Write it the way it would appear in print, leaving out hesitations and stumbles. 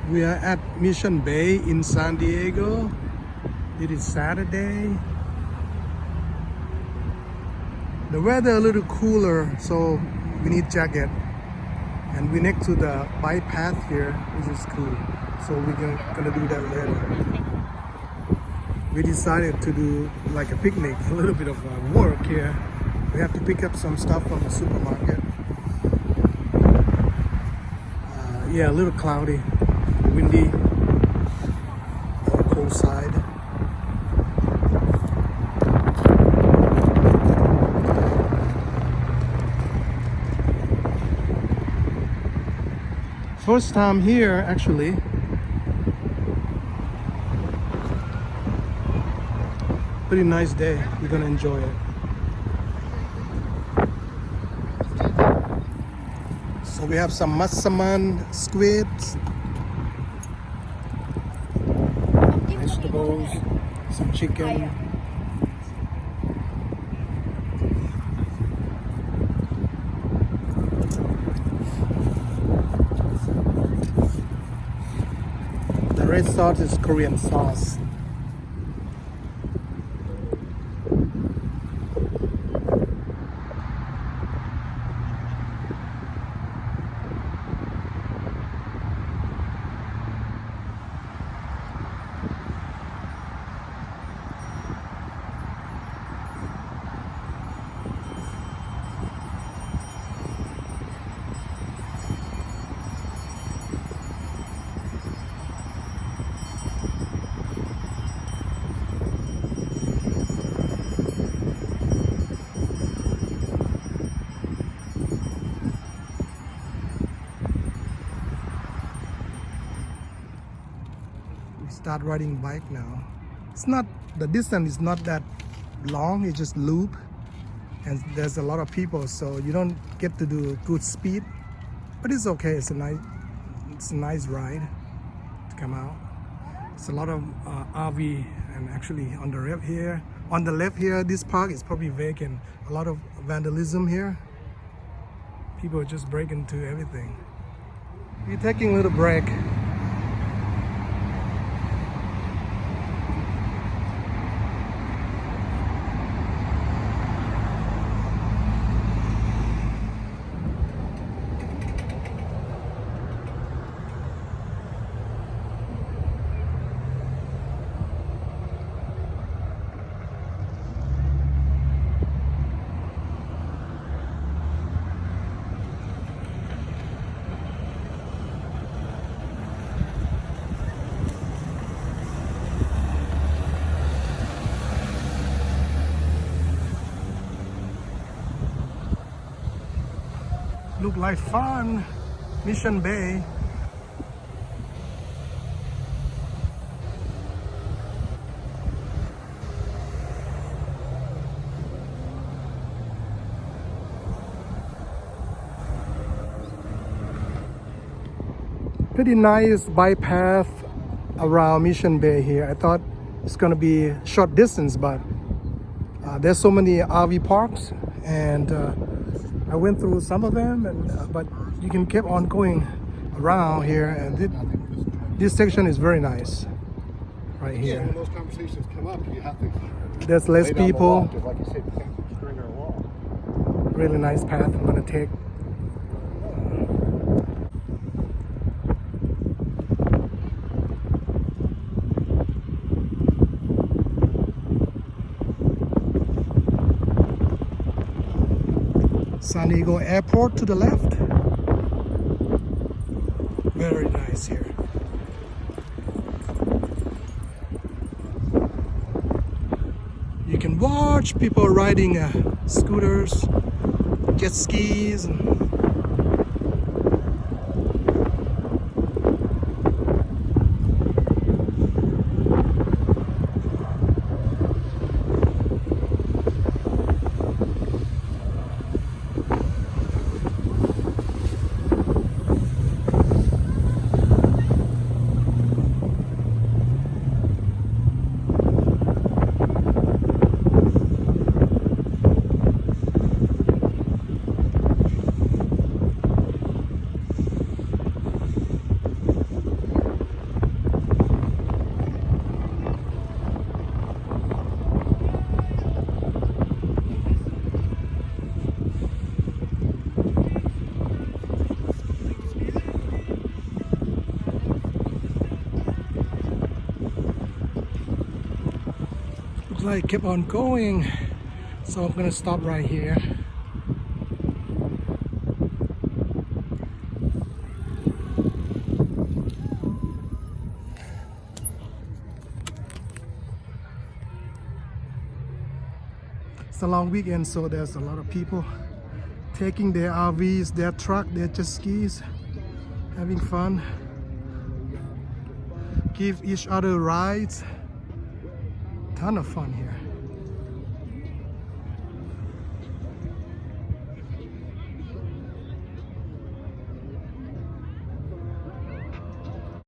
We are at Mission Bay in San Diego. It is Saturday. The weather a little cooler, so we need jacket. And we're next to the bike path here, which is cool. So we're gonna do that later. We decided to do like a picnic, a little bit of work here. We have to pick up some stuff from the supermarket. Yeah, a little cloudy, windy, on the cold side. First time here, actually. Pretty nice day. We're gonna enjoy it. So we have some massaman squids, vegetables, some chicken. The red sauce is Korean sauce. Start riding bike now. It's not, the distance is not that long, it's just loop and there's a lot of people, so you don't get to do good speed, but it's okay. It's a nice ride to come out. It's a lot of RV, and actually on the left here, this park is probably vacant. A lot of vandalism here. People just break into everything. We're taking a little break. Look like fun. Mission Bay. Pretty nice bike path around Mission Bay here. I thought it's gonna be short distance, but there's so many RV parks, and I went through some of them, but you can keep on going around here, and this section is very nice right here. Yeah, when those conversations come up, you have to. There's less people. Just like you said, you can't string her along. Really nice path I'm gonna take. San Diego Airport to the left. Very nice here. You can watch people riding scooters, jet skis, and Like kept on going, so I'm gonna stop right here. It's a long weekend, so there's a lot of people taking their RVs, their truck, their jet skis, having fun, give each other rides. Ton of fun here.